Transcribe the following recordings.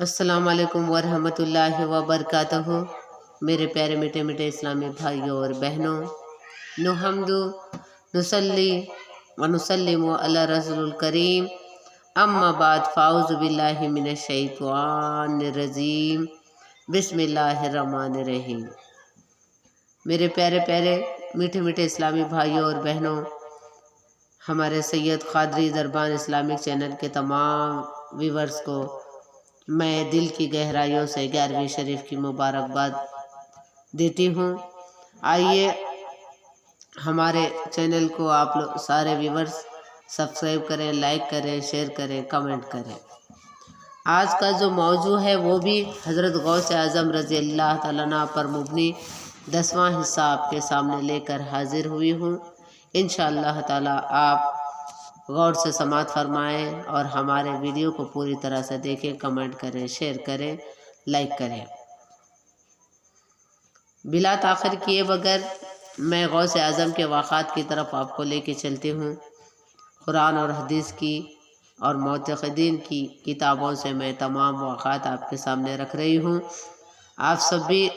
अस्सलाम वालेकुम वरहमतुल्लाहि वबरकातुहू। मेरे प्यारे मीठे मीठे इस्लामी भाइयों और बहनों, नुहम्दु नुसल्ली व नुसल्लिमु अला रसूलिल करीम, अम्मा बाद फ़ाउज़ु बिल्लाहि मिनश शैतानिर रजीम, बिस्मिल्लाहिर रहमानिर रहीम। मेरे प्यारे प्यारे मीठे मीठे इस्लामी भाइयों और बहनों, हमारे सैयद क़ादरी दरबान इस्लामिक चैनल के तमाम व्यूवर्स को मैं दिल की गहराइयों से 11वीं शरीफ की मुबारकबाद देती हूँ। आइए हमारे चैनल को आप लोग सारे व्यूवर्स सब्सक्राइब करें, लाइक करें, शेयर करें, कमेंट करें। आज का जो मौजू है वो भी हज़रत गौस आज़म रज़ी अल्लाह तआला अन्हु पर मुबनी 10वां हिस्सा आपके सामने लेकर हाजिर हुई हूँ। इंशाअल्लाह ताला आप गौर से समाअत फरमाएं और हमारे वीडियो को पूरी तरह से देखें, कमेंट करें, शेयर करें, लाइक करें। बिला ताख़िर किए बगैर मैं गौस आज़म के वाक़ात की तरफ आपको लेके चलती हूँ। कुरान और हदीस की और मुतक़िदीन की किताबों से मैं तमाम वाक़ात आपके सामने रख रही हूँ। आप सब भी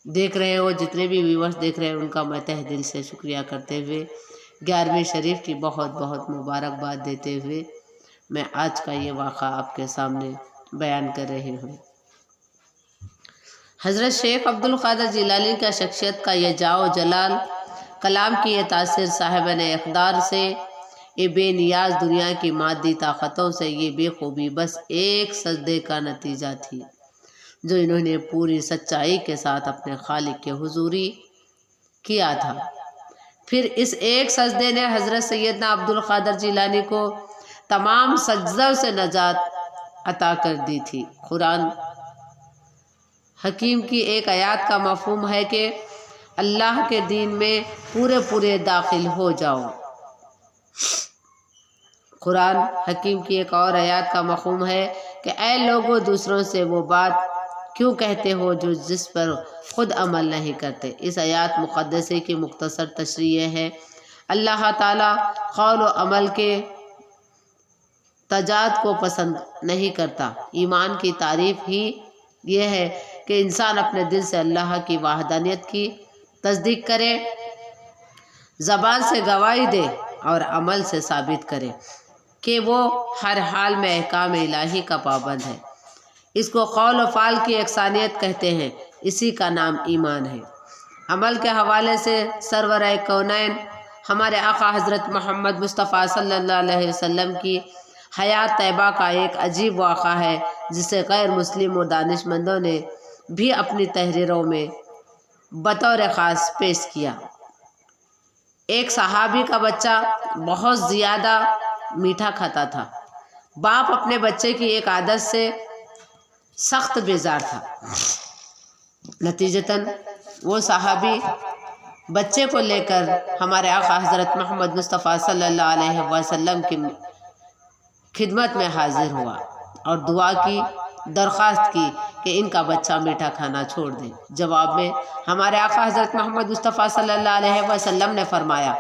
देख रहे हो, जितने भी व्यूअर्स देख रहे हैं उनका मैं तहे दिल से शुक्रिया करते हुए 11वीं शरीफ की बहुत बहुत मुबारकबाद देते हुए मैं आज का ये वाक़ा आपके सामने बयान कर रही हूँ। हज़रत शेख अब्दुल क़ादिर जिलानी का शख्सियत का ये जाओ जलाल, कलाम की ये तासीर, साहिबन इक़्तिदार से ये बेनियाज दुनिया की मादी ताक़तों से ये बेखूबी बस एक सजदे का नतीजा थी जो इन्होंने पूरी सच्चाई के साथ अपने खालिक के हुजूरी किया था। फिर इस एक सजदे ने हज़रत सैयदना अब्दुल क़ादिर जिलानी को तमाम सजदों से नजात अता कर दी थी। कुरान हकीम की एक आयत का मफ़हूम है कि अल्लाह के दीन में पूरे पूरे दाखिल हो जाओ। कुरान हकीम की एक और आयत का मफ़हूम है कि ऐ लोगों, दूसरों से वो बात क्यों कहते हो जो जिस पर ख़ुद अमल नहीं करते। इस आयत मुक़द्दसे की मुख्तसर तशरीह है, अल्लाह ताला क़ौल व अमल के तजाद को पसंद नहीं करता। ईमान की तारीफ़ ही ये है कि इंसान अपने दिल से अल्लाह की वहदानियत की तस्दीक करे, ज़बान से गवाही दे और अमल से साबित करे कि वो हर हाल में अहकाम इलाही का पाबंद है। इसको कौल व फ़ाल की एकसानियत कहते हैं, इसी का नाम ईमान है। अमल के हवाले से सरवर कौनैन हमारे आका हज़रत मोहम्मद मुस्तफ़ा सल्लल्लाहु अलैहि वसल्लम की हयात तैयबा का एक अजीब वाक़ा है जिसे गैर मुस्लिम व दानिशमंदों ने भी अपनी तहरीरों में बतौर ख़ास पेश किया। एक सहाबी का बच्चा बहुत ज़्यादा मीठा खाता था। बाप अपने बच्चे की एक आदत से सख्त बेजार था। नतीजतन वो सहाबी बच्चे को लेकर हमारे आका हज़रत मोहम्मद मुस्तफ़ा सल्लल्लाहु अलैहि वसल्लम की खिदमत में हाजिर हुआ और दुआ की, दरख्वास्त की कि इनका बच्चा मीठा खाना छोड़ दे। जवाब में हमारे आका हज़रत मोहम्मद मुस्तफ़ा सल्लल्लाहु अलैहि वसल्लम ने फरमाया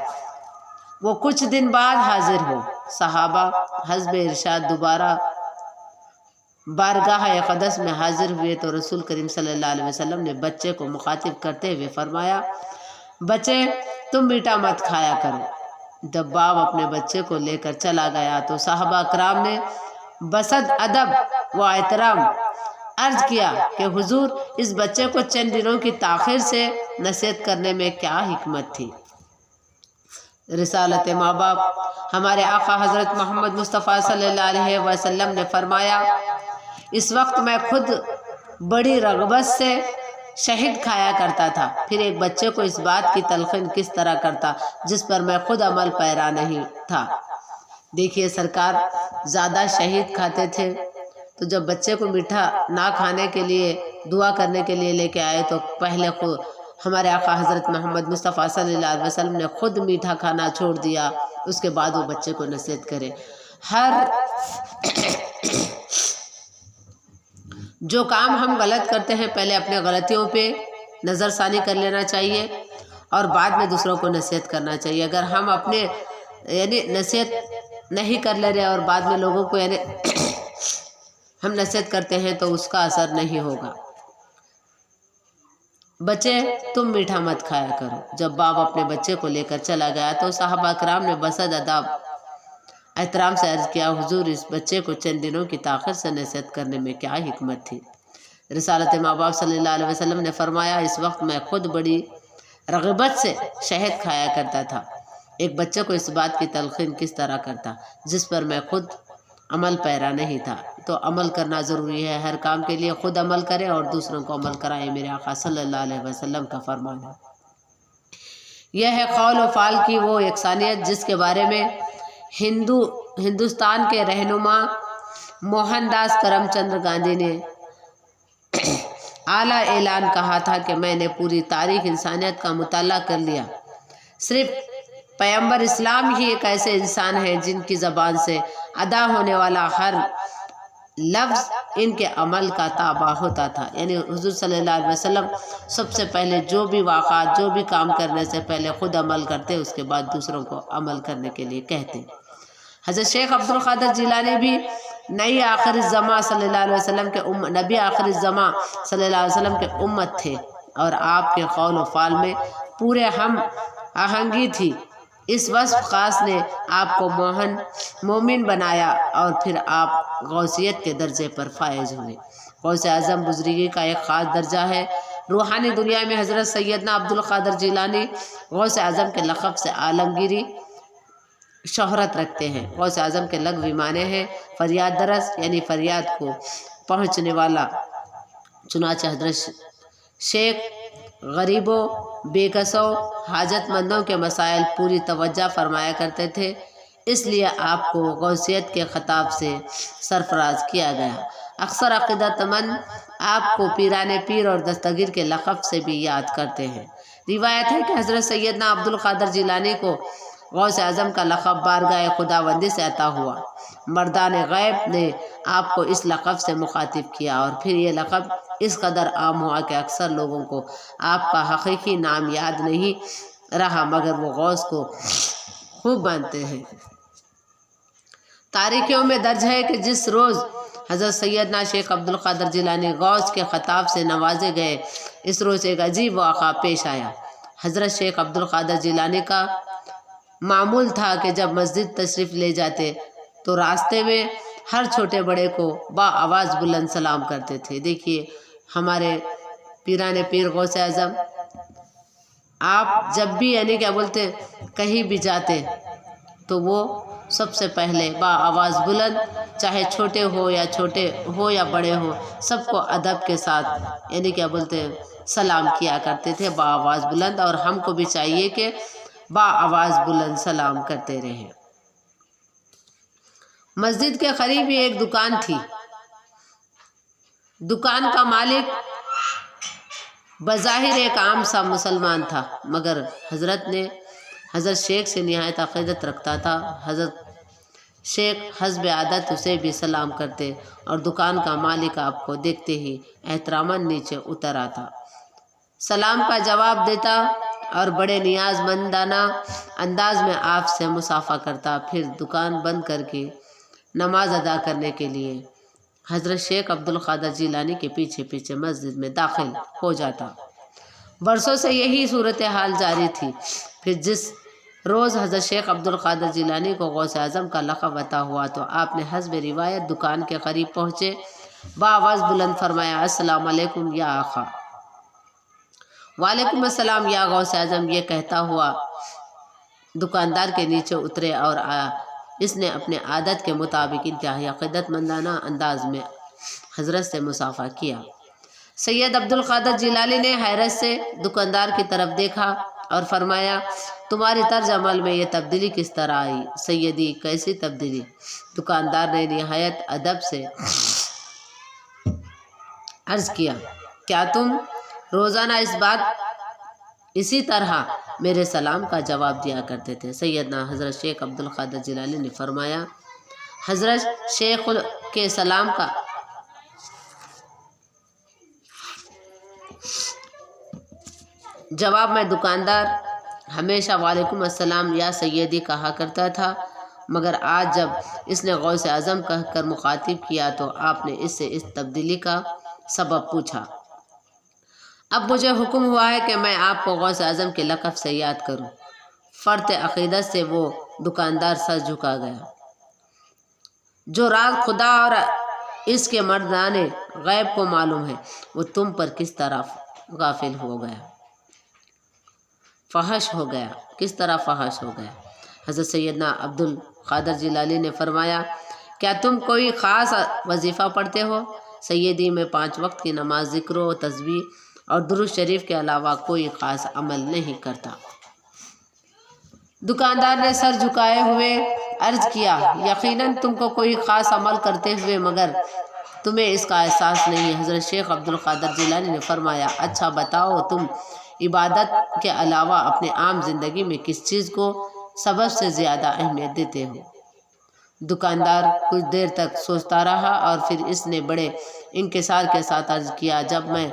वो कुछ दिन बाद हाजिर हो। सहाबा हस्ब इरशाद दोबारा बारगाह क़दस में हाजिर हुए तो रसूल करीम सल्लल्लाहु अलैहि वसल्लम ने बच्चे को मुखातिब करते हुए फरमाया, बच्चे तुम मीठा मत खाया करो। जब बाप अपने बच्चे को लेकर चला गया तो साहबा कराम ने बसद अदब व एहतराम अर्ज किया कि हुजूर, इस बच्चे को चंद दिनों की ताख़ीर से नसीहत करने में क्या हिकमत थी। रिसालत माँ बाप हमारे आका हज़रत मोहम्मद मुस्तफ़ा सल्लल्लाहु अलैहि वसल्लम ने फरमाया, इस वक्त मैं खुद बड़ी रग़बत से शहीद खाया करता था, फिर एक बच्चे को इस बात की तलक़ीन किस तरह करता जिस पर मैं खुद अमल पैरा नहीं था। देखिए सरकार ज़्यादा शहीद खाते थे तो जब बच्चे को मीठा ना खाने के लिए दुआ करने के लिए लेके आए तो पहले खुद हमारे आका हज़रत मोहम्मद मुस्तफ़ा सल्लल्लाहु अलैहि वसल्लम ने खुद मीठा खाना छोड़ दिया। उसके बाद वो बच्चे को नसीहत करे। हर जो काम हम गलत करते हैं पहले अपने गलतियों पे नज़रसानी कर लेना चाहिए और बाद में दूसरों को नसीहत करना चाहिए। अगर हम अपने यानी नसीहत नहीं कर ले रहे और बाद में लोगों को यानी ہم نصیحت کرتے ہیں تو اس کا اثر نہیں ہوگا۔ بچے تم میٹھا مت کھایا کرو۔ جب باپ اپنے بچے کو لے کر چلا گیا تو صحابہ کرام نے بسد ادب احترام سے عرض کیا، حضور اس بچے کو چند دنوں کی تاخیر سے نصیحت کرنے میں کیا حکمت تھی؟ رسالت ماں باپ صلی اللہ علیہ وسلم نے فرمایا، اس وقت میں خود بڑی رغبت سے شہد کھایا کرتا تھا۔ ایک بچے کو اس بات کی تلقین کس طرح کرتا جس پر میں خود عمل پیرا نہیں تھا؟ تو عمل کرنا ضروری ہے، ہر کام کے لیے خود عمل کریں اور دوسروں کو عمل کرائیں، میرے آقا صلی اللہ علیہ وسلم کا فرمان ہے۔ یہ ہے قول و فعل کی وہ یکسانیت جس کے بارے میں ہندوستان کے رہنما موہن داس کرم چندر گاندھی نے اعلیٰ اعلان کہا تھا کہ میں نے پوری تاریخ انسانیت کا مطالعہ کر لیا، صرف پیغمبر اسلام ہی ایک ایسے انسان ہیں جن کی زبان سے ادا ہونے والا ہر لفظ ان کے عمل کا تابع ہوتا تھا۔ یعنی حضور صلی اللہ علیہ وسلم سب سے پہلے جو بھی واقعات، جو بھی کام کرنے سے پہلے خود عمل کرتے، اس کے بعد دوسروں کو عمل کرنے کے لیے کہتے۔ حضرت شیخ عبد القادر جیلانی بھی نبی آخر الزماں صلی اللہ علیہ وسلم کے امت تھے اور آپ کے قول و فعل میں پورے ہم آہنگی تھی۔ اس وصف خاص نے آپ کو مومن بنایا اور پھر آپ غوثیت کے درجے پر فائز ہوئے۔ غوث اعظم بزرگی کا ایک خاص درجہ ہے۔ روحانی دنیا میں حضرت سیدنا عبد القادر جیلانی غوث اعظم کے لقب سے عالمگیری شہرت رکھتے ہیں۔ غوث اعظم کے لقبی معنی ہیں فریاد درس، یعنی فریاد کو پہنچنے والا۔ چنانچہ حضرت شیخ غریبوں، بے کسوں، حاجت مندوں کے مسائل پوری توجہ فرمایا کرتے تھے، اس لیے آپ کو غوثیت کے خطاب سے سرفراز کیا گیا۔ اکثر عقیدت مند آپ کو پیران پیر اور دستگیر کے لقب سے بھی یاد کرتے ہیں۔ روایت ہے کہ حضرت سیدنا عبد القادر جیلانی کو غوث اعظم کا لقب بارگاہ خداوندی سے عطا ہوا۔ مردان غیب نے آپ کو اس لقب سے مخاطب کیا اور پھر یہ لقب اس قدر عام ہوا کہ اکثر لوگوں کو آپ کا حقیقی نام یاد نہیں رہا، مگر وہ غوث کو خوب مانتے ہیں۔ تاریخیوں میں درج ہے کہ جس روز حضرت سیدنا شیخ عبد القادر جیلانی غوث کے خطاب سے نوازے گئے، اس روز ایک عجیب واقعہ پیش آیا۔ حضرت شیخ عبد القادر جیلانی کا معمول تھا کہ جب مسجد تشریف لے جاتے تو راستے میں ہر چھوٹے بڑے کو با آواز بلند سلام کرتے تھے۔ دیکھیے ہمارے پیران پیر غوث اعظم، آپ جب بھی یعنی کیا بولتے کہیں بھی جاتے تو وہ سب سے پہلے با آواز بلند، چاہے چھوٹے ہو یا بڑے ہو، سب کو ادب کے ساتھ یعنی کیا بولتے سلام کیا کرتے تھے با آواز بلند، اور ہم کو بھی چاہیے کہ با آواز بلند سلام کرتے رہیں۔ مسجد کے قریب ہی ایک دکان تھی۔ دکان کا مالک بظاہر ایک عام سا مسلمان تھا، مگر حضرت شیخ سے نہایت عقیدت رکھتا تھا۔ حضرت شیخ حسب عادت اسے بھی سلام کرتے اور دکان کا مالک آپ کو دیکھتے ہی احتراماً نیچے اتر آتا، سلام کا جواب دیتا اور بڑے نیاز مندانہ انداز میں آپ سے مصافحہ کرتا، پھر دکان بند کر کے نماز ادا کرنے کے لیے حضرت شیخ عبد القادر جیلانی کے پیچھے پیچھے مسجد میں داخل ہو جاتا۔ برسوں سے یہی صورتحال جاری تھی۔ پھر جس روز حضرت شیخ عبد القادر جیلانی کو غوث اعظم کا لقب عطا ہوا تو آپ نے حسب روایت دکان کے قریب پہنچے، بآواز بلند فرمایا، السلام علیکم یا آقا۔ وعلیکم السلام یا غوث اعظم، یہ کہتا ہوا دکاندار کے نیچے اترے اور اس نے اپنے عادت کے مطابق انتہائی عقیدت مندانہ انداز میں حضرت سے مصافحہ کیا۔ سید عبد القادر جیلانی نے حیرت سے دکاندار کی طرف دیکھا اور فرمایا، تمہاری طرز عمل میں یہ تبدیلی کس طرح آئی؟ سیدی، کیسی تبدیلی؟ دکاندار نے نہایت ادب سے عرض کیا، کیا تم روزانہ اسی طرح میرے سلام کا جواب دیا کرتے تھے؟ سیدنا حضرت شیخ عبد القادر جیلانی نے فرمایا، حضرت شیخ کے سلام کا جواب میں دکاندار ہمیشہ وعلیکم السلام یا سیدی کہا کرتا تھا مگر آج جب اس نے غوث اعظم کہہ کر مخاطب کیا تو آپ نے اس سے اس تبدیلی کا سبب پوچھا۔ اب مجھے حکم ہوا ہے کہ میں آپ کو غوث اعظم کے لقب سے یاد کروں۔ فرط عقیدت سے وہ دکاندار سر جھکا گیا۔ جو راز خدا اور اس کے مردان غیب کو معلوم ہے وہ تم پر کس طرح غافل ہو گیا، فحش ہو گیا، کس طرح فحش ہو گیا۔ حضرت سیدنا عبد القادر جیلانی نے فرمایا، کیا تم کوئی خاص وظیفہ پڑھتے ہو؟ سیدی میں 5 وقت کی نماز، ذکر و تسبیح اور درود شریف کے علاوہ کوئی خاص عمل نہیں کرتا۔ دکاندار نے سر جھکائے ہوئے عرض کیا، یقیناً تم کو کوئی خاص عمل کرتے ہوئے مگر تمہیں اس کا احساس نہیں ہے۔ حضرت شیخ عبد القادر جیلانی نے فرمایا، اچھا بتاؤ تم عبادت کے علاوہ اپنے عام زندگی میں کس چیز کو سبب سے زیادہ اہمیت دیتے ہو؟ دکاندار کچھ دیر تک سوچتا رہا اور پھر اس نے بڑے انکسار کے ساتھ عرض کیا، جب میں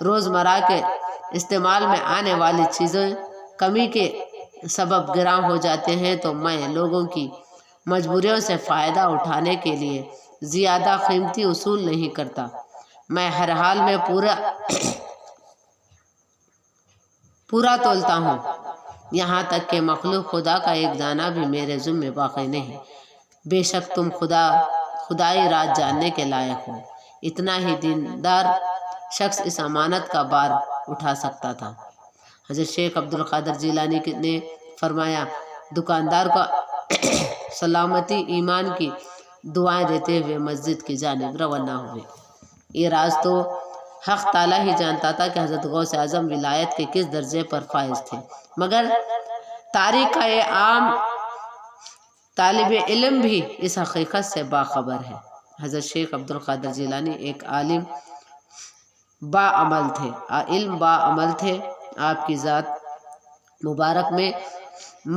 روزمرہ کے استعمال میں آنے والی چیزیں کمی کے سبب گراں ہو جاتے ہیں تو میں لوگوں کی مجبوریوں سے فائدہ اٹھانے کے لیے زیادہ قیمتی وصول نہیں کرتا۔ میں ہر حال میں پورا تولتا ہوں، یہاں تک کہ مخلوق خدا کا ایک دانہ بھی میرے ذمہ باقی نہیں۔ بے شک تم خدائی راز جاننے کے لائق ہو۔ اتنا ہی دیندار شخص اس امانت کا بار اٹھا سکتا تھا۔ حضرت شیخ عبد القادر جیلانی نے فرمایا، دکاندار کو سلامتی ایمان کی دعائیں دیتے ہوئے مسجد کی جانب روانہ ہوئے۔ یہ راز تو حق تعالیٰ ہی جانتا تھا کہ حضرت غوث اعظم ولایت کے کس درجے پر فائز تھے، مگر تاریخ کا یہ عام طالب علم بھی اس حقیقت سے باخبر ہے۔ حضرت شیخ عبد القادر جیلانی ایک عالم با عمل تھے، علم با عمل تھے۔ آپ کی ذات مبارک میں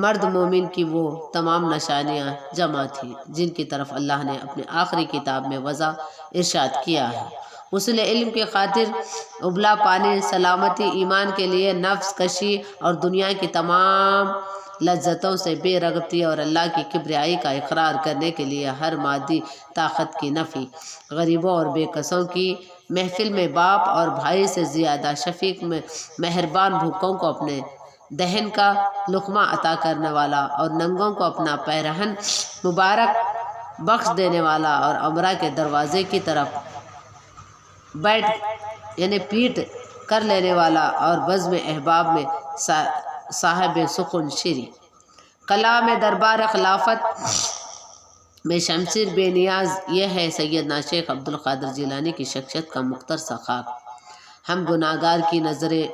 مرد مومن کی وہ تمام نشانیاں جمع تھیں جن کی طرف اللہ نے اپنے آخری کتاب میں وضع ارشاد کیا ہے۔ اصول علم کی خاطر ابلا پانی، سلامتی ایمان کے لیے نفس کشی اور دنیا کی تمام لذتوں سے بے رغبتی اور اللہ کی کبریائی کا اقرار کرنے کے لیے ہر مادی طاقت کی نفی، غریبوں اور بے کسوں کی محفل میں باپ اور بھائی سے زیادہ شفیق میں مہربان، بھوکوں کو اپنے دہن کا لقمہ عطا کرنے والا اور ننگوں کو اپنا پیرہن مبارک بخش دینے والا اور عمرہ کے دروازے کی طرف پیٹ کر لینے والا اور بزم احباب میں صاحب سکون شیری، کلام دربار خلافت میں شمشیر بے نیاز، یہ ہے سیدنا شیخ عبد القادر جیلانی کی شخصیت کا مختصر خاک۔ ہم گناہگار کی نظریں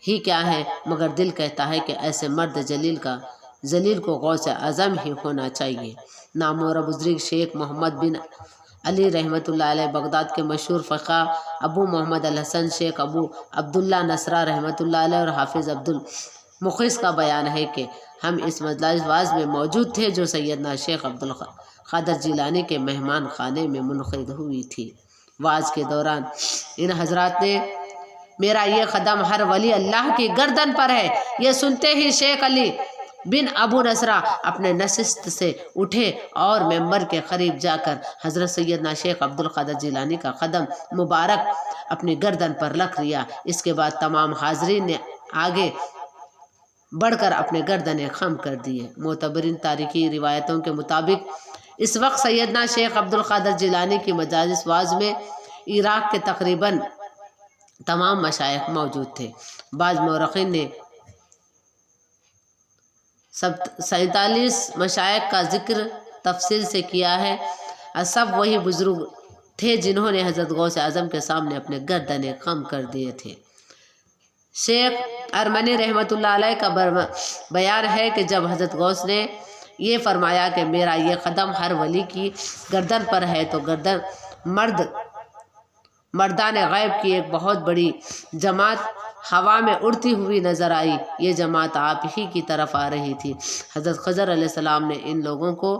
ہی کیا ہے، مگر دل کہتا ہے کہ ایسے مرد جلیل کو غوث اعظم ہی ہونا چاہیے۔ نامور بزرگ شیخ محمد بن علی رحمۃ اللہ علیہ بغداد کے مشہور فقہ ابو محمد الحسن شیخ ابو عبداللہ نصرہ رحمۃ اللہ علیہ اور حافظ عبد المخلص کا بیان ہے کہ ہم اس مجلس واز میں موجود تھے جو سیدنا شیخ عبد القادر جیلانی کے مہمان خانے میں منعقد ہوئی تھی۔ واز کے دوران ان حضرات نے، میرا یہ قدم ہر ولی اللہ کی گردن پر ہے، یہ سنتے ہی شیخ علی بن ابو نصرہ اپنے نشست سے اٹھے اور ممبر کے قریب جا کر حضرت سیدنا شیخ عبد القادر جیلانی کا قدم مبارک اپنی گردن پر رکھ لیا۔ اس کے بعد تمام حاضرین نے آگے بڑھ کر اپنے گردنیں خم کر دیے۔ معتبرین تاریخی روایتوں کے مطابق اس وقت سیدنا شیخ عبد القادر جیلانی کی مجالس واز میں عراق کے تقریباً تمام مشائخ موجود تھے۔ بعض مورخین نے 47 مشائخ کا ذکر تفصیل سے کیا ہے، اور سب وہی بزرگ تھے جنہوں نے حضرت غوث اعظم کے سامنے اپنے گردنیں خم کر دیے تھے۔ شیخ ارمنی رحمۃ اللہ علیہ کا بیان ہے کہ جب حضرت غوث نے یہ فرمایا کہ میرا یہ قدم ہر ولی کی گردن پر ہے تو مردان غیب کی ایک بہت بڑی جماعت ہوا میں اڑتی ہوئی نظر آئی۔ یہ جماعت آپ ہی کی طرف آ رہی تھی۔ حضرت خضر علیہ السلام نے ان لوگوں کو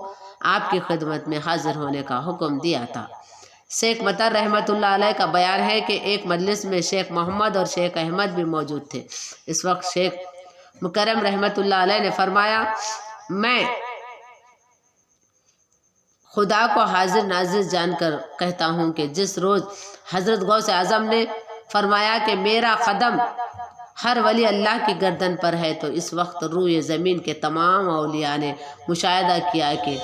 آپ کی خدمت میں حاضر ہونے کا حکم دیا تھا۔ شیخ مطر رحمۃ اللہ علیہ کا بیان ہے کہ ایک مجلس میں شیخ محمد اور شیخ احمد بھی موجود تھے۔ اس وقت شیخ مکرم رحمۃ اللہ علیہ نے فرمایا، میں خدا کو حاضر ناظر جان کر کہتا ہوں کہ جس روز حضرت غوث اعظم نے فرمایا کہ میرا قدم ہر ولی اللہ کی گردن پر ہے، تو اس وقت روئے زمین کے تمام اولیاء نے مشاہدہ کیا کہ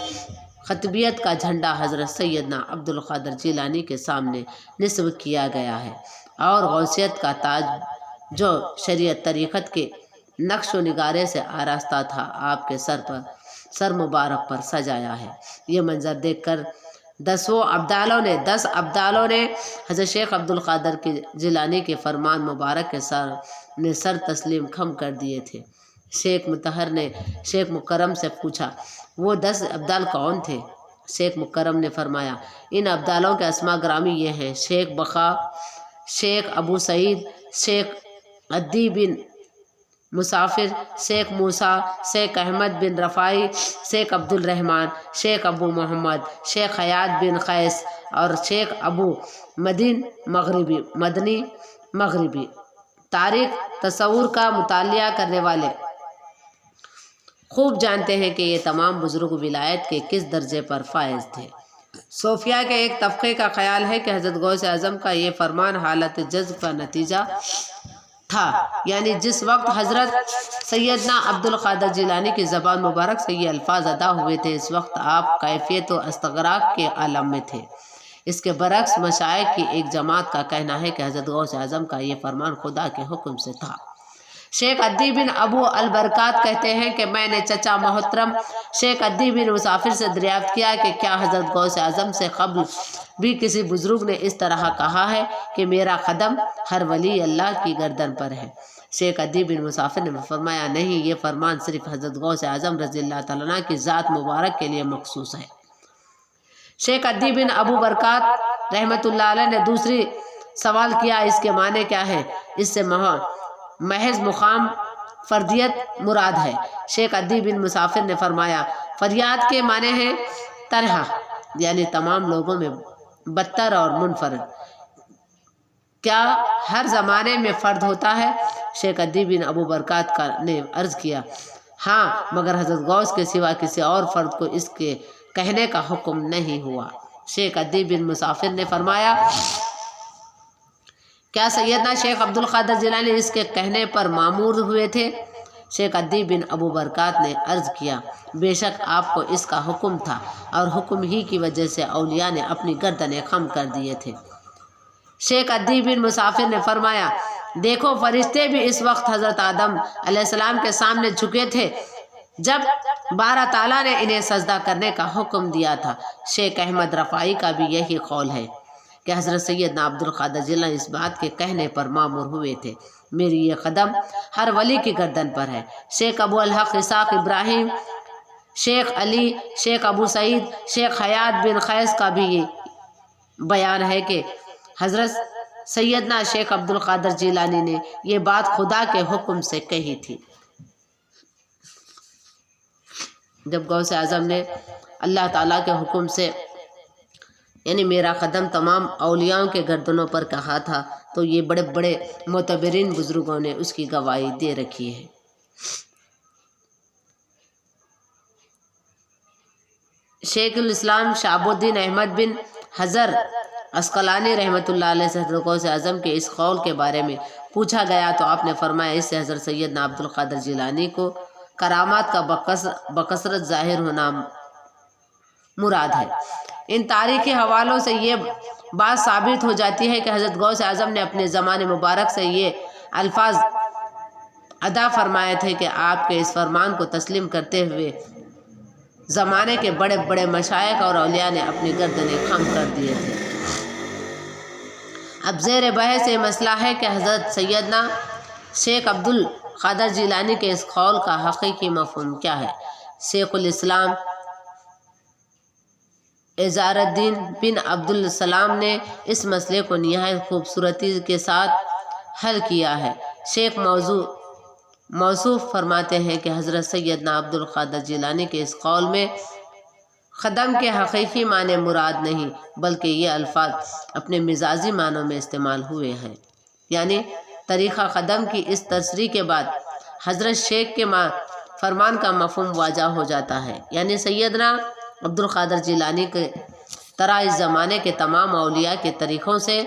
قطبیت کا جھنڈا حضرت سیدنا عبد القادر جیلانی کے سامنے نصب کیا گیا ہے، اور غوثیت کا تاج جو شریعت طریقت کے نقش و نگارے سے آراستہ تھا آپ کے سر مبارک پر سجایا ہے۔ یہ منظر دیکھ کر 10 ابدالوں نے حضرت شیخ عبد القادر جیلانی کے فرمان مبارک کے سر تسلیم خم کر دیے تھے۔ شیخ مطہر نے شیخ مکرم سے پوچھا وہ 10 ابدال کون تھے؟ شیخ مکرم نے فرمایا ان ابدالوں کے اسماء گرامی یہ ہیں: شیخ بقا، شیخ ابو سعید، شیخ عدی بن مسافر، شیخ موسیٰ، شیخ احمد بن رفاعی، شیخ عبد الرحمن، شیخ ابو محمد، شیخ حیات بن قیس اور شیخ ابو مدنی مغربی۔ تاریخ تصور کا مطالعہ کرنے والے خوب جانتے ہیں کہ یہ تمام بزرگ ولایت کے کس درجے پر فائز تھے۔ صوفیہ کے ایک طبقے کا خیال ہے کہ حضرت غوث اعظم کا یہ فرمان حالت جذب کا نتیجہ تھا، یعنی جس وقت حضرت سیدنا عبد القادر جیلانی کی زبان مبارک سے یہ الفاظ ادا ہوئے تھے اس وقت آپ کیفیت و استغراق کے عالم میں تھے۔ اس کے برعکس مشائخ کی ایک جماعت کا کہنا ہے کہ حضرت غوث اعظم کا یہ فرمان خدا کے حکم سے تھا۔ شیخ عدی بن ابو البرکات کہتے ہیں کہ میں نے چچا محترم شیخ عدی بن مسافر سے دریافت کیا کہ کیا حضرت غوث اعظم سے قبل بھی کسی بزرگ نے اس طرح کہا ہے کہ میرا قدم ہر ولی اللہ کی گردن پر ہے؟ شیخ عدی بن مسافر نے فرمایا نہیں، یہ فرمان صرف حضرت غوث اعظم رضی اللہ تعالیٰ عنہ کی ذات مبارک کے لیے مخصوص ہے۔ شیخ عدی بن ابو برکات رحمۃ اللہ علیہ نے دوسری سوال کیا اس کے معنی کیا ہے؟ اس سے محض مقام فردیت مراد ہے۔ شیخ عدی بن مسافر نے فرمایا فریاد کے معنی ہیں تنہا، یعنی تمام لوگوں میں بدتر اور منفرد۔ کیا ہر زمانے میں فرد ہوتا ہے؟ شیخ عدی بن ابو برکات نے عرض کیا ہاں، مگر حضرت غوث کے سوا کسی اور فرد کو اس کے کہنے کا حکم نہیں ہوا۔ شیخ عدی بن مسافر نے فرمایا کیا سیدنا شیخ عبد القادر جیلانی اس کے کہنے پر معمور ہوئے تھے؟ شیخ عدی بن ابو برکات نے عرض کیا بے شک آپ کو اس کا حکم تھا، اور حکم ہی کی وجہ سے اولیاء نے اپنی گردنیں خم کر دیے تھے۔ شیخ عدی بن مسافر نے فرمایا دیکھو فرشتے بھی اس وقت حضرت آدم علیہ السلام کے سامنے جھکے تھے جب بارہ تعالیٰ نے انہیں سجدہ کرنے کا حکم دیا تھا۔ شیخ احمد رفاعی کا بھی یہی قول ہے کہ حضرت سیدنا عبد القادر جیلانی اس بات کے کہنے پر معمور ہوئے تھے میری یہ قدم ہر ولی کی گردن پر ہے۔ شیخ ابو الحق اسحاق ابراہیم، شیخ علی، شیخ ابو سعید، شیخ حیات بن قیس کا بھی یہ بیان ہے کہ حضرت سیدنا شیخ عبد القادر جیلانی نے یہ بات خدا کے حکم سے کہی تھی۔ جب غوث اعظم نے اللہ تعالیٰ کے حکم سے یعنی میرا قدم تمام اولیاء کے گردنوں پر کہا تھا تو یہ بڑے بڑے معتبرین بزرگوں نے اس کی گواہی دے رکھی ہے۔ شیخ الاسلام شہاب الدین احمد بن حجر عسقلانی رحمۃ اللہ علیہ سے حضرت غوث اعظم کے اس قول کے بارے میں پوچھا گیا تو آپ نے فرمایا اس سے حضرت سیدنا عبد القادر جیلانی کو کرامات کا بکثرت ظاہر ہونا مراد ہے۔ ان تاریخی حوالوں سے یہ بات ثابت ہو جاتی ہے کہ حضرت غوث اعظم نے اپنے زمانے مبارک سے یہ الفاظ ادا فرمائے تھے کہ آپ کے اس فرمان کو تسلیم کرتے ہوئے زمانے کے بڑے بڑے مشائخ اور اولیاء نے اپنی گردنیں خم کر دیے تھے۔ اب زیر بحث یہ مسئلہ ہے کہ حضرت سیدنا شیخ عبد القادر جیلانی کے اس قول کا حقیقی مفہوم کیا ہے؟ شیخ الاسلام اظہار الدین بن عبد السلام نے اس مسئلے کو نہایت خوبصورتی کے ساتھ حل کیا ہے۔ شیخ موصوف فرماتے ہیں کہ حضرت سیدنا عبد القادر جیلانی کے اس قول میں قدم کے حقیقی معنی مراد نہیں بلکہ یہ الفاظ اپنے مزاجی معنوں میں استعمال ہوئے ہیں، یعنی طریقہ قدم کی اس تصریح کے بعد حضرت شیخ کے فرمان کا مفہوم واضح ہو جاتا ہے، یعنی سیدنا अब्दुल क़ादिर जिलानी के तरह इस ज़माने के तमाम औलिया के तरीक़ों से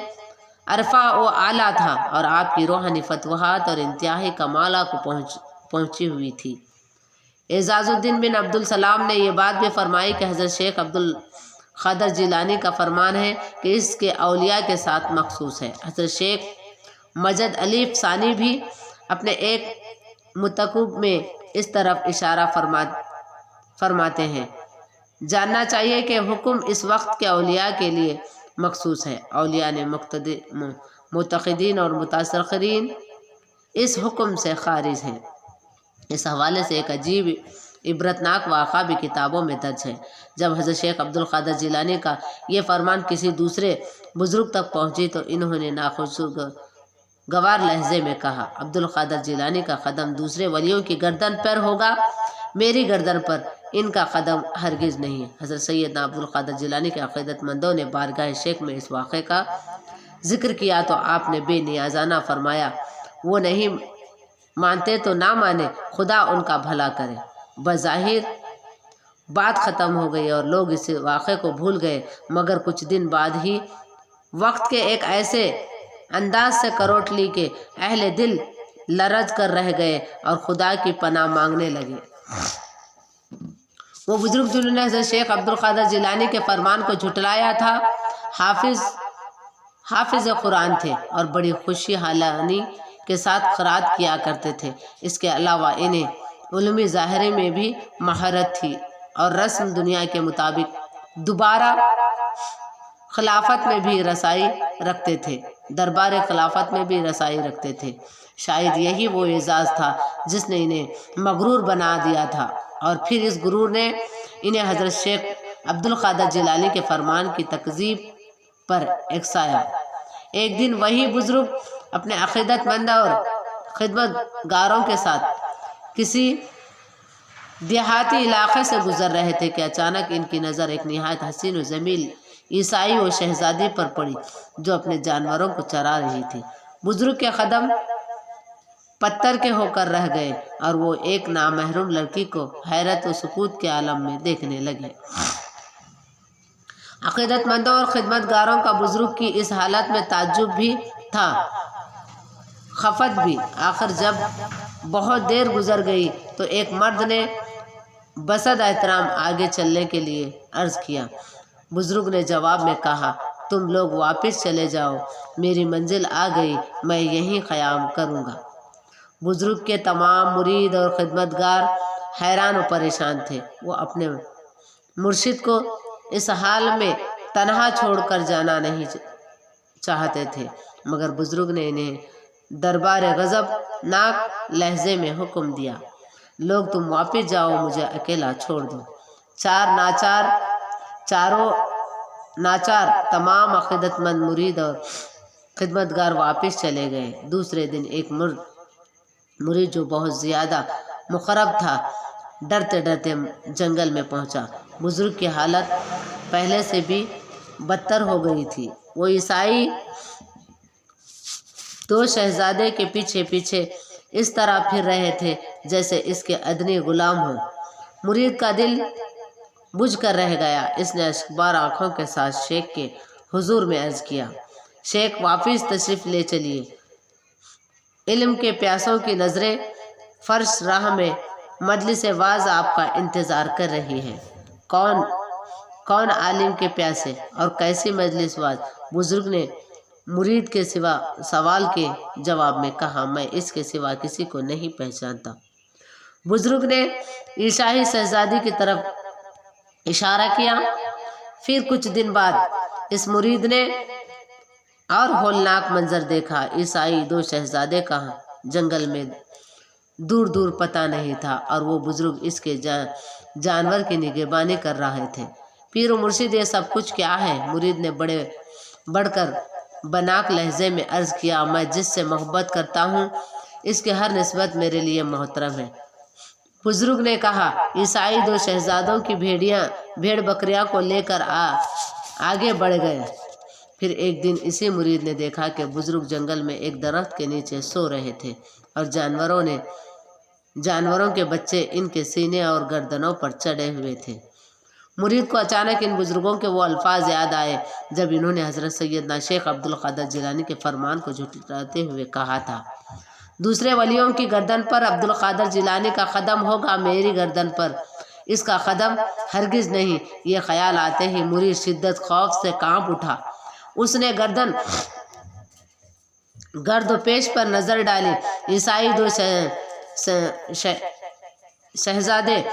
अरफा व आला था और आपकी रूहानी फतवाहत और इंतहाई कमाला को पहुँची हुई थी। एजाजुद्दीन बिन अब्दुल सलाम ने यह बात भी फरमाई कि हज़रत शेख अब्दुल क़ादिर जिलानी का फरमान है कि इसके औलिया के साथ मखसूस है। हज़रत शेख मजद अली सानी भी अपने एक मुतकब में इस तरफ इशारा फरमाते हैं। जानना चाहिए कि हुक्म इस वक्त के औलिया के लिए मखसूस है। औलिया ने मुतक़िदीन और मुतासरीन इस हुक्म से खारिज हैं। इस हवाले से एक अजीब इबरतनाक वाक़ा भी किताबों में दर्ज है। जब हज़रत शेख अब्दुल क़ादिर जिलानी का ये फरमान किसी दूसरे बुज़ुर्ग तक पहुँची तो इन्होंने नाखुशगवार लहजे में कहा, अब्दुल क़ादिर जिलानी का कदम दूसरे वलियों की गर्दन पर होगा, मेरी गर्दन पर इनका कदम हरगिज़ नहीं है। हज़रत सैयदना अब्दुल क़ादिर जिलानी के अक़ीदतमंदों ने बारगाह शेख में इस वाक़े का जिक्र किया तो आपने बेनियाजाना फरमाया, वो नहीं मानते तो ना माने, खुदा उनका भला करे। बज़ाहिर बात ख़त्म हो गई और लोग इस वाक़े को भूल गए, मगर कुछ दिन बाद ही वक्त के एक ऐसे अंदाज से करोट ली कि अहले दिल लरज कर रह गए और खुदा की पनाह मांगने लगे। वो बुजुर्ग जिन्होंने हज़रत शेख अब्दुल क़ादिर जिलानी के फरमान को झुटलाया था, हाफिज़ कुरान थे और बड़ी खुशी हालानी के साथ क़रात किया करते थे। इसके अलावा इन्हें उलूम ज़ाहिरी में भी महारत थी और रस्म दुनिया के मुताबिक दोबारा खिलाफत में भी रसाई रखते थे, दरबार खिलाफत में भी रसाई रखते थे। शायद यही वो एजाज़ था जिसने इन्हें मगरूर बना दिया था और फिर इस गुरूर ने इन्हें हज़रत शेख अब्दुल क़ादिर जिलानी के फरमान की तकज़ीब पर एकसाया। एक दिन वही बुज़ुर्ग अपने अक़ीदतमंद और खिदमतगारों के साथ किसी देहाती इलाक़े से गुज़र रहे थे कि अचानक इनकी नज़र एक निहायत हसीन व जमील ईसाई व शहज़ादी पर पड़ी जो अपने जानवरों को चरा रही थी। बुज़ुर्ग के कदम पत्थर के होकर रह गए और वो एक नामहरूम लड़की को हैरत व सुकूत के आलम में देखने लगे। अक़ीदतमंदों और खिदमतगारों का बुज़ुर्ग की इस हालत में ताज्जुब भी था, खफत भी। आखिर जब बहुत देर गुजर गई तो एक मर्द ने बसद एहतराम आगे चलने के लिए अर्ज़ किया। बुज़ुर्ग ने जवाब में कहा, तुम लोग वापस चले जाओ, मेरी मंजिल आ गई, मैं यहीं क़याम करूँगा। बुज़ुर्ग के तमाम मुरीद और खिदमतगार हैरान और परेशान थे। वो अपने मुर्शिद को इस हाल में तन्हा छोड़कर जाना नहीं चाहते थे, मगर बुज़ुर्ग ने इन्हें दरबार गज़बनाक लहजे में हुक्म दिया, लोग तुम वापस जाओ, मुझे अकेला छोड़ दो। चारों नाचार तमाम अक़ीदतमंद मुरीद और खिदमतगार वापस चले गए। दूसरे दिन एक मुरीद जो बहुत ज़्यादा मुक़र्रब था, डरते डरते जंगल में पहुंचा। बुज़ुर्ग की हालत पहले से भी बदतर हो गई थी। वो ईसाई दो शहजादे के पीछे पीछे इस तरह फिर रहे थे जैसे इसके अदनी गुलाम हो। मुरीद का दिल बुझ कर रह गया। इसने अश्कबार आँखों के साथ शेख के हुजूर में अर्ज़ किया, शेख वापस तशरीफ़ ले चलिए, इल्म के प्यासों की नज़रें फ़र्श राह में मजलिस वाज़ आपका इंतज़ार कर रही है। कौन आलिम के प्यासे और कैसी मजलिस वाज़? बुज़ुर्ग ने मुरीद के सिवा सवाल के जवाब में कहा, मैं इसके सिवा किसी को नहीं पहचानता। बुज़ुर्ग ने ईसाई शहजादी की तरफ इशारा किया। फिर कुछ दिन बाद इस मुरीद ने और होलनाक मंजर देखा। ईसाई दो शहजादे का जंगल में दूर दूर पता नहीं था और वो बुज़ुर्ग इसके जानवर की निगहबानी कर रहे थे। पीर मुर्शिद, ये सब कुछ क्या है? मुरीद ने बढ़कर बनाक लहजे में अर्ज़ किया, मैं जिससे मोहब्बत करता हूँ इसके हर निस्बत मेरे लिए मोहतरम है। बुज़ुर्ग ने कहा, ईसाई दो शहजादों की भेड़ बकरियां को लेकर आगे बढ़ गए। फिर एक दिन इसी मुरीद ने देखा कि बुज़ुर्ग जंगल में एक दरख्त के नीचे सो रहे थे और जानवरों के बच्चे इनके सीने और गर्दनों पर चढ़े हुए थे। मुरीद को अचानक इन बुजुर्गों के वो अल्फाज याद आए जब इन्होंने हज़रत सैयदना शेख अब्दुल क़ादिर जिलानी के फरमान को झुठलाते हुए कहा था, दूसरे वलियों की गर्दन पर अब्दुल क़ादिर जिलानी का कदम होगा, मेरी गर्दन पर इसका कदम हरगिज़ नहीं। ये ख्याल आते ही मुरीद शिद्दत खौफ से कांप उठा। उसने गर्द पेश पर नज़र डाली। ईसाई दो शहजादे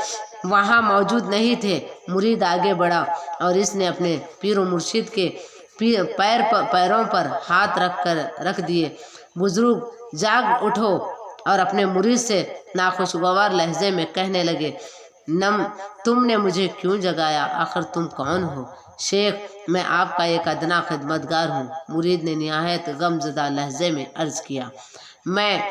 वहाँ मौजूद नहीं थे। मुरीद आगे बढ़ा और इसने अपने पीर मुर्शिद के पैरों पर हाथ रख दिए। बुजुर्ग जाग उठो और अपने मुरीद से नाखुशगवार लहजे में कहने लगे, तुमने मुझे क्यों जगाया? आखिर तुम कौन हो? शेख, मैं आपका एक अदना खिदमतगार हूँ। मुरीद ने निहायत गमज़दा लहजे में अर्ज़ किया, मैं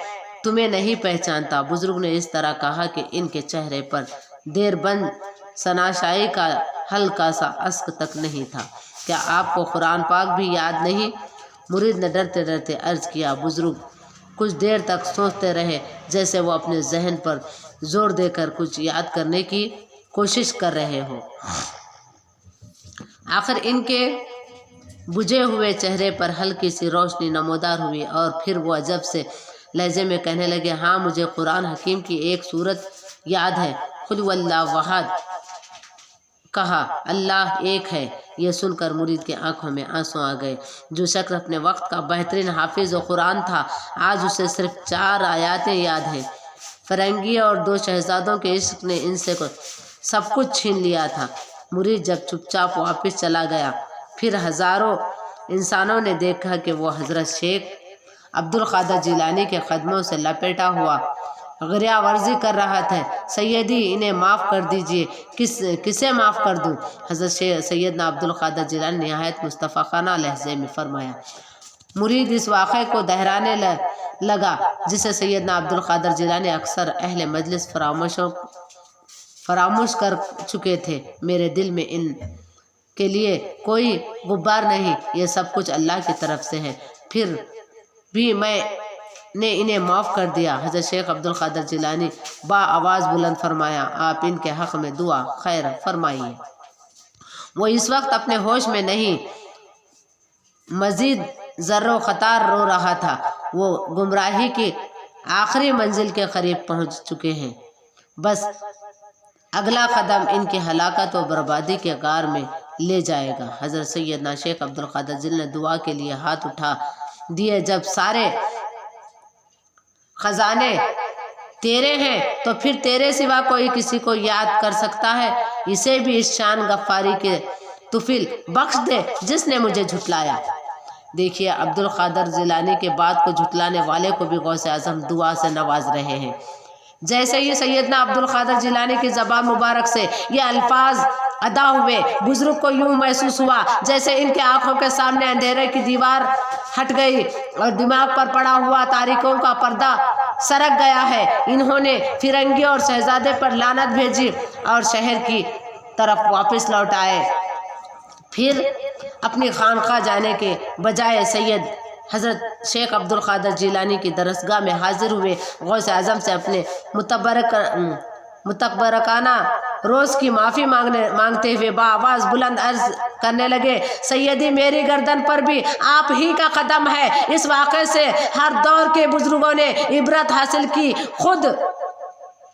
तुम्हें नहीं पहचानता। बुजुर्ग ने इस तरह कहा कि इनके चेहरे पर देरबंद सनाशाई का हल्का सा अस्क तक नहीं था। क्या आपको कुरान पाक भी याद नहीं? मुरीद ने डरते डरते अर्ज़ किया। बुजुर्ग कुछ देर तक सोचते रहे, जैसे वो अपने जहन पर जोर देकर कुछ याद करने की कोशिश कर रहे हो। आखिर इनके बुझे हुए चेहरे पर हल्की सी रोशनी नमोदार हुई और फिर वो अजब से लहजे में कहने लगे, हाँ, मुझे कुरान हकीम की एक सूरत याद है। खुद वल्लाह वहाद कहा, अल्लाह एक है। यह सुनकर मुरीद की आंखों में आंसू आ गए। जो शख्स अपने वक्त का बेहतरीन हाफिज और कुरान था, आज उसे सिर्फ 4 आयातें याद हैं। फरंगी और 2 शहजादों के इश्क ने इनसे सब कुछ छीन लिया था। मुरीद जब चुपचाप वापस चला गया, फिर हज़ारों इंसानों ने देखा कि वो हज़रत शेख अब्दुल क़ादिर जिलानी के कदमों से लपेटा हुआ गिरिया वर्जी कर रहा था। सैयदी, इन्हें माफ़ कर दीजिए। किसे माफ़ कर दूँ? हज़रत सैयदना अब्दुल क़ादिर जिलानी निहायत मुस्तफ़ाखाना लहजे में फरमाया। मुरीद इस वाक़े को दोहराने लगा जिसे सैयदना अब्दुल क़ादिर जिलानी अक्सर अहले मजलिस फरामोश कर चुके थे। मेरे दिल में इन के लिए कोई गुब्बार नहीं, ये सब कुछ अल्लाह की तरफ से है। फिर भी मैंने इन्हें माफ़ कर दिया। हज़रत शेख अब्दुल क़ादिर जिलानी आवाज़ बुलंद फरमाया, आप इनके हक़ में दुआ खैर फरमाइए। वो इस वक्त अपने होश में नहीं, मज़ीद ज़र्रो ख़तार रो रहा था। वो गुमराही की आखिरी मंजिल के करीब पहुँच चुके हैं। बस अगला कदम इनकी हलाकत और बर्बादी के गार में ले जाएगा। हज़रत सैयदना शेख अब्दुल क़ादिर जिलानी ने दुआ के लिए हाथ उठा दिए। जब सारे खजाने तेरे हैं तो फिर तेरे सिवा कोई किसी को याद कर सकता है? इसे भी इस शान गफ्फारी के तुफिल बख्श दे जिसने मुझे झुटलाया। देखिए, अब्दुल क़ादिर जिलानी के बात को झुटलाने वाले को भी गौसे आज़म दुआ से नवाज रहे हैं। जैसे ही सैयदना अब्दुल क़ादिर जिलानी की ज़बान मुबारक से ये अल्फाज अदा हुए, बुजुर्ग को यूं महसूस हुआ जैसे इनके आंखों के सामने अंधेरे की दीवार हट गई और दिमाग पर पड़ा हुआ तारीकों का पर्दा सरक गया है। इन्होंने फिरंगी और शहजादे पर लानत भेजी और शहर की तरफ वापस लौट आए। फिर अपनी खानका जाने के बजाय सैयद हज़रत शेख अब्दुल क़ादिर जिलानी की दरसगाह में हाजिर हुए। गौसे आज़म से अपने मुतकबरकाना रोज़ की माफ़ी मांगते हुए बाआवाज़ बुलंद अर्ज़ करने लगे, सैयदी, मेरी गर्दन पर भी आप ही का कदम है। इस वाक़े से हर दौर के बुजुर्गों ने इबरत हासिल की। खुद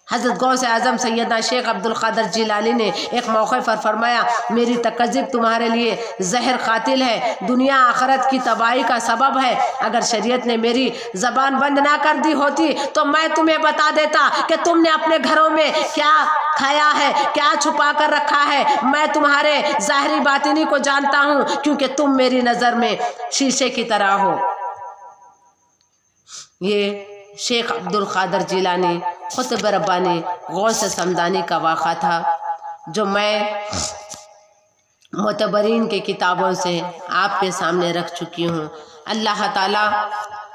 हज़रत गौसे आज़म सैयदना शेख अब्दुल क़ादिर जिलानी ने एक मौके पर फरमाया, मेरी तकज़्ज़ुब तुम्हारे लिए ज़हर कातिल है, दुनिया आखिरत की तबाही का सबब है। अगर शरीयत ने मेरी ज़बान बंद ना कर दी होती तो मैं तुम्हें बता देता कि तुमने अपने घरों में क्या खाया है, क्या छुपा कर रखा है। मैं तुम्हारे ज़ाहिरी बातिनी को जानता हूँ, क्योंकि तुम मेरी नज़र में शीशे की तरह हो। ये शेख अब्दुल क़ादिर जिलानी खुतब रब्बानी गौस समदानी का वाक़ा था, जो मैं मुतबरीन के किताबों से आपके सामने रख चुकी हूँ। अल्लाह ताला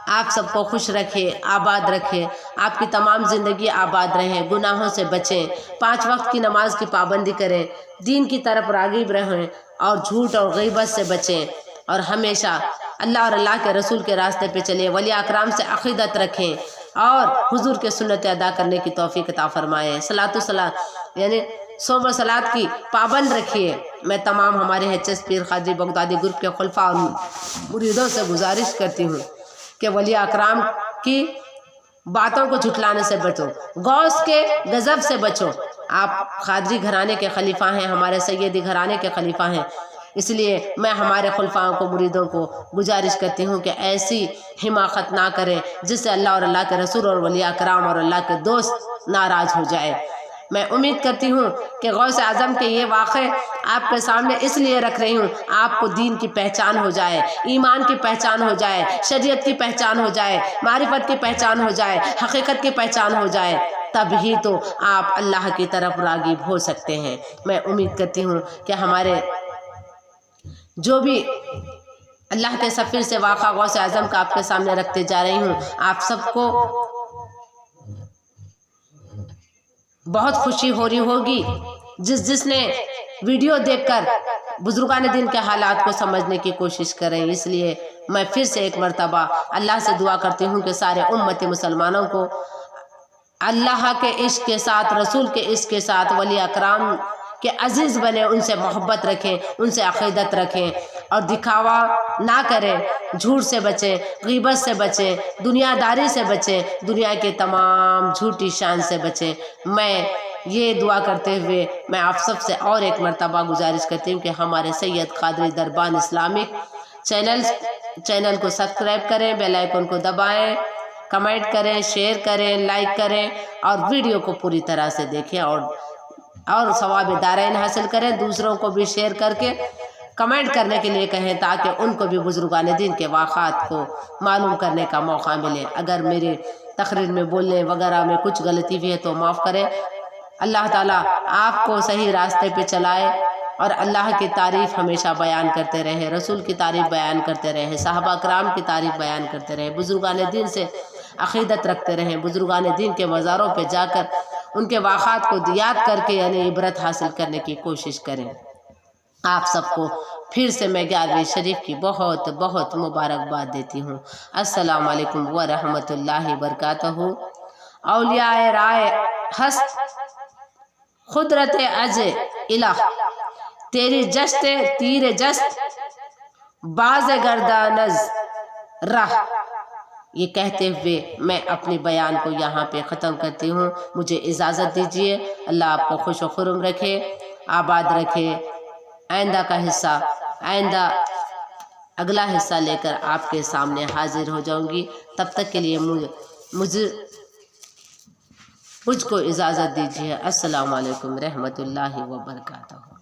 आप सबको खुश रखे, आबाद रखे, आपकी तमाम ज़िंदगी आबाद रहे, गुनाहों से बचें, 5 वक्त की नमाज की पाबंदी करें, दीन की तरफ राग़िब रहें और झूठ और गीबत से बचें और हमेशा अल्लाह और अल्लाह के रसूल के रास्ते पे चलें, वली अकराम से अक़ीदत रखें और हुजूर के सुन्नत अदा करने की तौफ़ीक़ अता फ़रमाए। सलातो सलाम यानी सोम सलात की पाबंद रखिए। मैं तमाम हमारे HS पीर क़ादरी बगदादी ग्रुप के खुलफा और मुरीदों से गुजारिश करती हूँ कि वली अकराम की बातों को झुटलाने से बचो, गौस के गज़ब से बचो। आप क़ादरी घराने के खलीफा हैं, हमारे सैयदी घराने के खलीफा हैं, इसलिए मैं हमारे खुलफाओं को मुरीदों को गुजारिश करती हूँ कि ऐसी हिमाकत ना करें जिससे अल्लाह और अल्लाह के रसूल और वली अकराम और अल्लाह के दोस्त नाराज़ हो जाए। मैं उम्मीद करती हूँ कि गौस आज़म के ये वाक़े आपके सामने इसलिए रख रही हूँ, आपको दीन की पहचान हो जाए, ईमान की पहचान हो जाए, शरीयत की पहचान हो जाए, मारिफत की पहचान हो जाए, हकीकत की पहचान हो जाए, तभी तो आप अल्लाह की तरफ राग़िब हो सकते हैं। मैं उम्मीद करती हूँ कि हमारे जो भी अल्लाह के सफ़ीर से वाक़ा गौस आज़म का आपके सामने रखते जा रही हूँ, आप सबको बहुत खुशी हो रही होगी। जिसने वीडियो देखकर बुजुर्गान दीन के हालात को समझने की कोशिश करें। इसलिए मैं फिर से एक मर्तबा अल्लाह से दुआ करती हूँ कि सारे उम्मत मुसलमानों को अल्लाह के इश्क के साथ, रसूल के इश्क के साथ, वली अकराम के अजीज़ बने, उनसे मोहब्बत रखें, उनसे अक़ीदत रखें और दिखावा ना करें, झूठ से बचें, ग़ीबत से बचें, दुनियादारी से बचें, दुनिया के तमाम झूठी शान से बचें। मैं ये दुआ करते हुए मैं आप सब से और एक मर्तबा गुजारिश करती हूँ कि हमारे सैयद क़ादरी दरबान इस्लामिक चैनल को सब्सक्राइब करें, बेल आइकन को दबाएं, कमेंट करें, शेयर करें, लाइक करें और वीडियो को पूरी तरह से देखें और सवाब दारैन हासिल करें। दूसरों को भी शेयर करके कमेंट करने के लिए कहें ताकि उनको भी बुजुर्गान दीन के वाक़ात को मालूम करने का मौका मिले। अगर मेरे तकरीर में बोलने वगैरह में कुछ गलती भी है तो माफ़ करें। अल्लाह ताला आपको सही रास्ते पे चलाए और अल्लाह की तारीफ़ हमेशा बयान करते रहे, रसूल की तारीफ़ बयान करते रहे, सहाबा कराम की तारीफ़ बयान करते रहे, बुजुर्गान दीन से अक़ीदत रखते रहें, बुजुर्गान दीन के मज़ारों पे जाकर उनके वाक़ात को याद करके यानी इबरत हासिल करने की कोशिश करें। आप सबको फिर से मैं 11वीं शरीफ की बहुत बहुत मुबारकबाद देती हूँ। अस्सलामु अलैकुम व रहमतुल्लाहि व बरकातहू। औलियाए राय हस्त खुदरत अज इलाह, तेरी जश्त तीर जश्त बाज गर्दानज राह। ये कहते हुए मैं अपने बयान को यहाँ पे ख़त्म करती हूँ। मुझे इजाज़त दीजिए। अल्लाह आपको खुश व खुर्म रखे, आबाद रखे। आइंदा अगला हिस्सा लेकर आपके सामने हाजिर हो जाऊंगी। तब तक के लिए मुझको इजाज़त दीजिए। अस्सलामु अलैकुम रहमतुल्लाहि व बरकातहू।